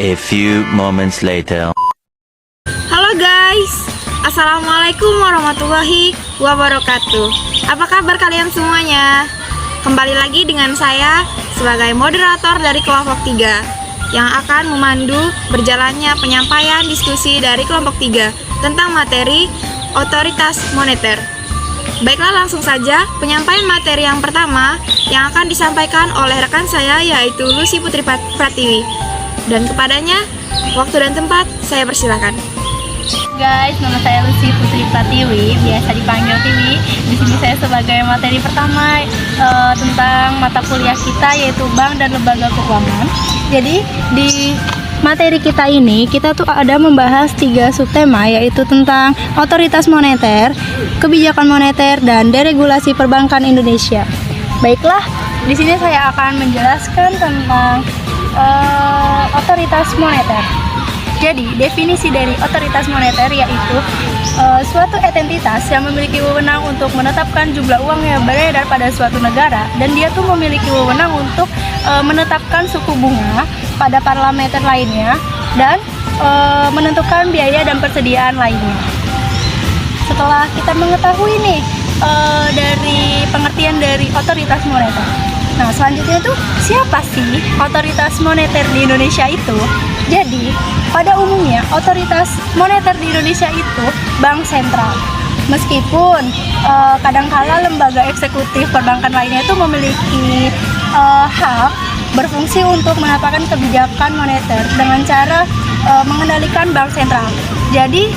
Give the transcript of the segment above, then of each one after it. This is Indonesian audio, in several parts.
A few moments later. Halo guys, Assalamualaikum warahmatullahi wabarakatuh. Apa kabar kalian semuanya? Kembali lagi dengan saya sebagai moderator dari kelompok 3 yang akan memandu berjalannya penyampaian diskusi dari kelompok 3 tentang materi otoritas moneter. Baiklah, langsung saja penyampaian materi yang pertama yang akan disampaikan oleh rekan saya, yaitu Lucy Putri Pratiwi. Dan kepadanya, waktu dan tempat saya persilakan. Guys, nama saya Lucy Putri Pratiwi, biasa dipanggil Tiwi. Di sini saya sebagai materi pertama tentang mata kuliah kita, yaitu Bank dan Lembaga Keuangan. Jadi di materi kita ini, kita tuh ada membahas 3 subtema, yaitu tentang otoritas moneter, kebijakan moneter, dan deregulasi perbankan Indonesia. Baiklah, di sini saya akan menjelaskan tentang otoritas moneter. Jadi, definisi dari otoritas moneter yaitu suatu entitas yang memiliki wewenang untuk menetapkan jumlah uang yang beredar pada suatu negara, dan dia tuh memiliki wewenang untuk menetapkan suku bunga pada parameter lainnya dan menentukan biaya dan persediaan lainnya. Setelah kita mengetahui nih dari pengertian dari otoritas moneter, nah selanjutnya itu siapa sih otoritas moneter di Indonesia itu? Jadi pada umumnya otoritas moneter di Indonesia itu bank sentral. Meskipun kadangkala lembaga eksekutif perbankan lainnya itu memiliki hak berfungsi untuk menetapkan kebijakan moneter dengan cara mengendalikan bank sentral. Jadi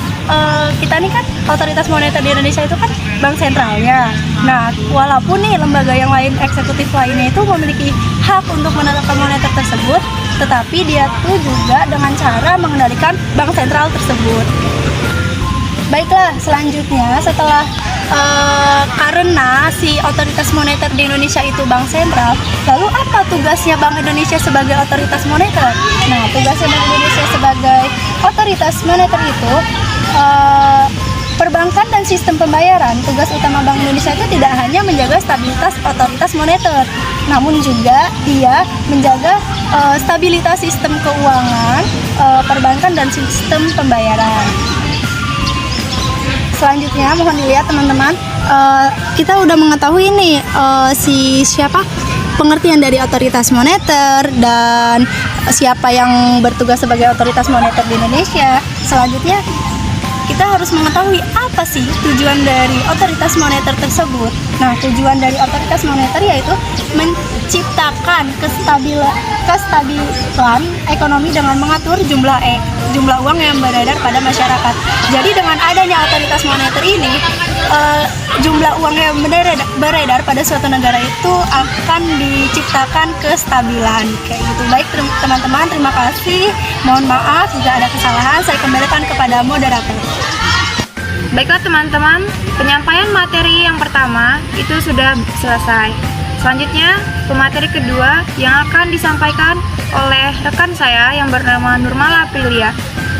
kita nih kan otoritas moneter di Indonesia itu kan bank sentralnya. Nah, walaupun nih lembaga yang lain, eksekutif lainnya itu memiliki hak untuk menetapkan moneter tersebut, tetapi dia tuh juga dengan cara mengendalikan bank sentral tersebut. Baiklah, selanjutnya setelah karena si otoritas moneter di Indonesia itu bank sentral, lalu apa tugasnya Bank Indonesia sebagai otoritas moneter? Nah, tugasnya Bank Indonesia sebagai otoritas moneter itu perbankan dan sistem pembayaran. Tugas utama Bank Indonesia itu tidak hanya menjaga stabilitas otoritas moneter, namun juga dia menjaga stabilitas sistem keuangan, perbankan dan sistem pembayaran. Selanjutnya mohon dilihat teman-teman, kita udah mengetahui nih pengertian dari otoritas moneter dan siapa yang bertugas sebagai otoritas moneter di Indonesia. Selanjutnya kita harus mengetahui apa sih tujuan dari otoritas moneter tersebut. Nah, tujuan dari otoritas moneter yaitu menciptakan kestabilan ekonomi dengan mengatur jumlah uang yang beredar pada masyarakat. Jadi dengan adanya otoritas moneter ini, jumlah uang yang beredar pada suatu negara itu akan diciptakan kestabilan. Kayak gitu. Baik teman-teman, terima kasih. Mohon maaf jika ada kesalahan. Saya kembalikan kepada moderator. Baiklah teman-teman, penyampaian materi yang pertama itu sudah selesai. Selanjutnya, pemateri kedua yang akan disampaikan oleh rekan saya yang bernama Nurmala Aprilia.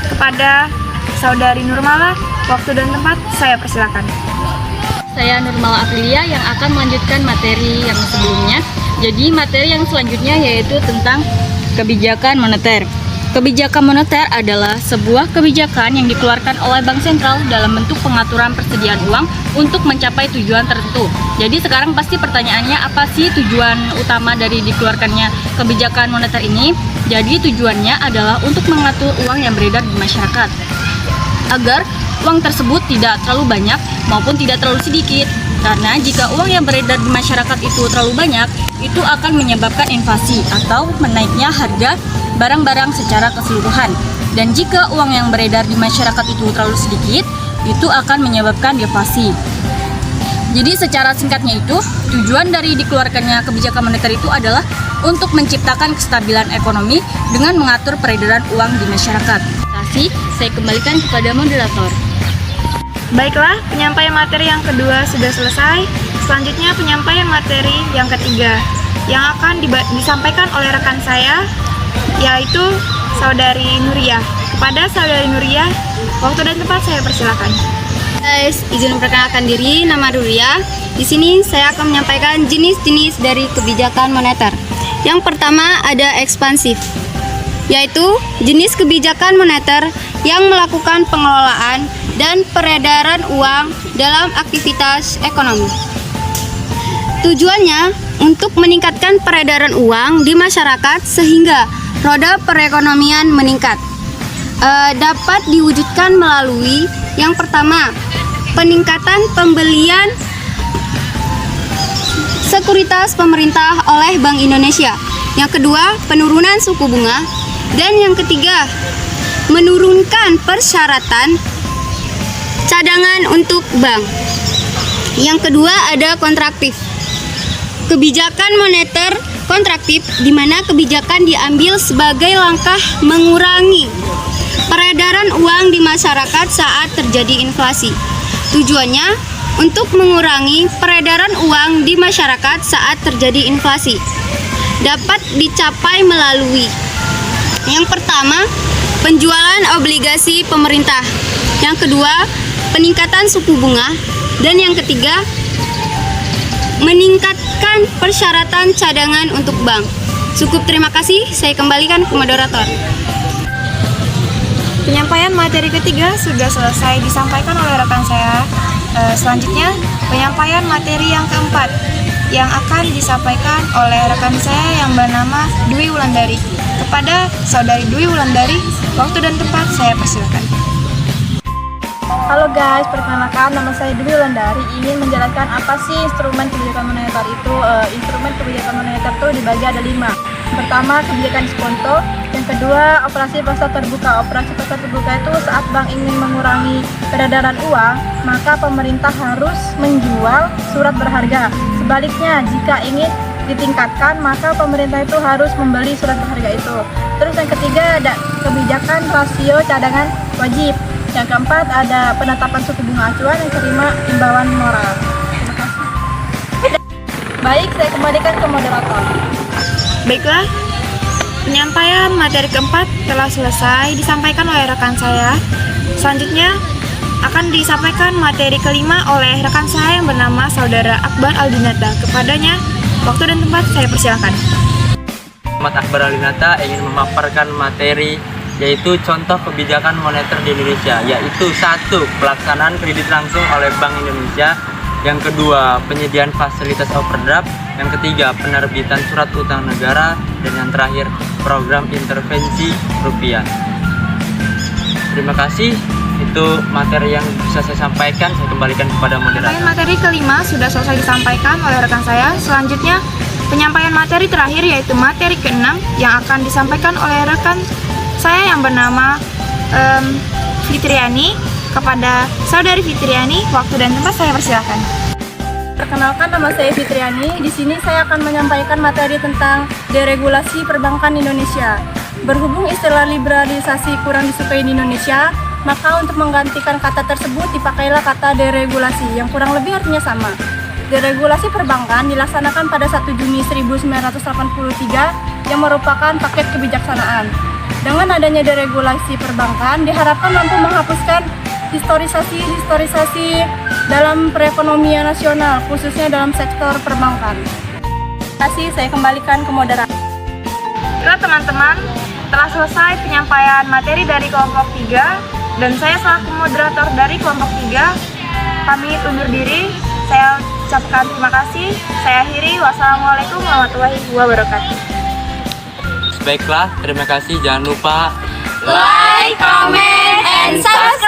Kepada saudari Nurmala, waktu dan tempat saya persilakan. Saya Nurmala Aprilia yang akan melanjutkan materi yang sebelumnya. Jadi materi yang selanjutnya yaitu tentang kebijakan moneter. Kebijakan moneter adalah sebuah kebijakan yang dikeluarkan oleh Bank Sentral dalam bentuk pengaturan persediaan uang untuk mencapai tujuan tertentu. Jadi sekarang pasti pertanyaannya, apa sih tujuan utama dari dikeluarkannya kebijakan moneter ini? Jadi tujuannya adalah untuk mengatur uang yang beredar di masyarakat, agar uang tersebut tidak terlalu banyak maupun tidak terlalu sedikit. Karena jika uang yang beredar di masyarakat itu terlalu banyak, itu akan menyebabkan inflasi atau menaiknya harga barang-barang secara keseluruhan. Dan jika uang yang beredar di masyarakat itu terlalu sedikit, itu akan menyebabkan deflasi. Jadi secara singkatnya itu, tujuan dari dikeluarkannya kebijakan moneter itu adalah untuk menciptakan kestabilan ekonomi dengan mengatur peredaran uang di masyarakat. Saya kembalikan kepada moderator. Baiklah, penyampaian materi yang kedua sudah selesai. Selanjutnya penyampaian materi yang ketiga yang akan disampaikan oleh rekan saya, yaitu saudari Nuria. Kepada saudari Nuria, waktu dan tempat saya persilakan. Guys, izin memperkenalkan diri, nama Nuria. Di sini saya akan menyampaikan jenis-jenis dari kebijakan moneter. Yang pertama ada ekspansif. yaitu jenis kebijakan moneter yang melakukan pengelolaan dan peredaran uang dalam aktivitas ekonomi. Tujuannya untuk meningkatkan peredaran uang di masyarakat sehingga roda perekonomian meningkat. Dapat diwujudkan melalui yang pertama, peningkatan pembelian sekuritas pemerintah oleh Bank Indonesia. Yang kedua, penurunan suku bunga. Dan yang ketiga, menurunkan persyaratan cadangan untuk bank. Yang kedua ada kontraktif. Kebijakan moneter kontraktif di mana kebijakan diambil sebagai langkah mengurangi peredaran uang di masyarakat saat terjadi inflasi. Tujuannya untuk mengurangi peredaran uang di masyarakat saat terjadi inflasi. Dapat dicapai melalui yang pertama, penjualan obligasi pemerintah. Yang kedua, peningkatan suku bunga. Dan yang ketiga, meningkatkan persyaratan cadangan untuk bank. Cukup, terima kasih. Saya kembalikan ke moderator. Penyampaian materi ketiga sudah selesai disampaikan oleh rekan saya. Selanjutnya, penyampaian materi yang keempat yang akan disampaikan oleh rekan saya yang bernama Dwi Wulandari. Kepada Saudari Dwi Wulandari, waktu dan tempat saya persilakan. Halo guys, perkenalkan nama saya Dwi Wulandari. Ingin menjelaskan apa sih instrumen kebijakan moneter itu. Instrumen kebijakan moneter itu dibagi ada 5. Pertama, kebijakan diskonto. Yang kedua, operasi pasar terbuka. Operasi pasar terbuka itu saat bank ingin mengurangi peredaran uang, maka pemerintah harus menjual surat berharga. Sebaliknya, jika ingin ditingkatkan, maka pemerintah itu harus membeli surat berharga itu. Terus yang ketiga ada kebijakan rasio cadangan wajib. Yang keempat ada penetapan suku bunga acuan. Yang kelima imbauan moral. Terima kasih. Baik, saya kembalikan ke moderator. Baiklah, penyampaian materi keempat telah selesai disampaikan oleh rekan saya. Selanjutnya akan disampaikan materi kelima oleh rekan saya yang bernama Saudara Akbar Aldinata. Kepadanya, waktu dan tempat saya persilakan. Muhammad Akbar Aldinata ingin memaparkan materi yaitu contoh kebijakan moneter di Indonesia, yaitu 1. Pelaksanaan kredit langsung oleh Bank Indonesia. Yang kedua, penyediaan fasilitas overdraft. Yang ketiga, penerbitan surat utang negara. Dan yang terakhir, program intervensi rupiah. Terima kasih. Itu materi yang bisa saya sampaikan. Saya kembalikan kepada moderator. Materi kelima sudah selesai disampaikan oleh rekan saya. Selanjutnya, penyampaian materi terakhir yaitu materi keenam yang akan disampaikan oleh rekan saya yang bernama Fitriani. Kepada Saudari Fitriani, waktu dan tempat saya persilakan. Perkenalkan, nama saya Fitriani. Di sini saya akan menyampaikan materi tentang deregulasi perbankan Indonesia. Berhubung istilah liberalisasi kurang disukai di Indonesia, maka untuk menggantikan kata tersebut dipakailah kata deregulasi yang kurang lebih artinya sama. Deregulasi perbankan dilaksanakan pada 1 Juni 1983 yang merupakan paket kebijaksanaan. Dengan adanya deregulasi perbankan diharapkan mampu menghapuskan historisasi dalam perekonomian nasional, khususnya dalam sektor perbankan. Terima kasih, saya kembalikan ke moderator. Baiklah teman-teman, telah selesai penyampaian materi dari kelompok 3 dan saya selaku moderator dari kelompok 3 pamit undur diri. Saya ucapkan terima kasih. Saya akhiri. Wassalamualaikum warahmatullahi wabarakatuh. Baiklah, terima kasih. Jangan lupa Like, comment, and subscribe.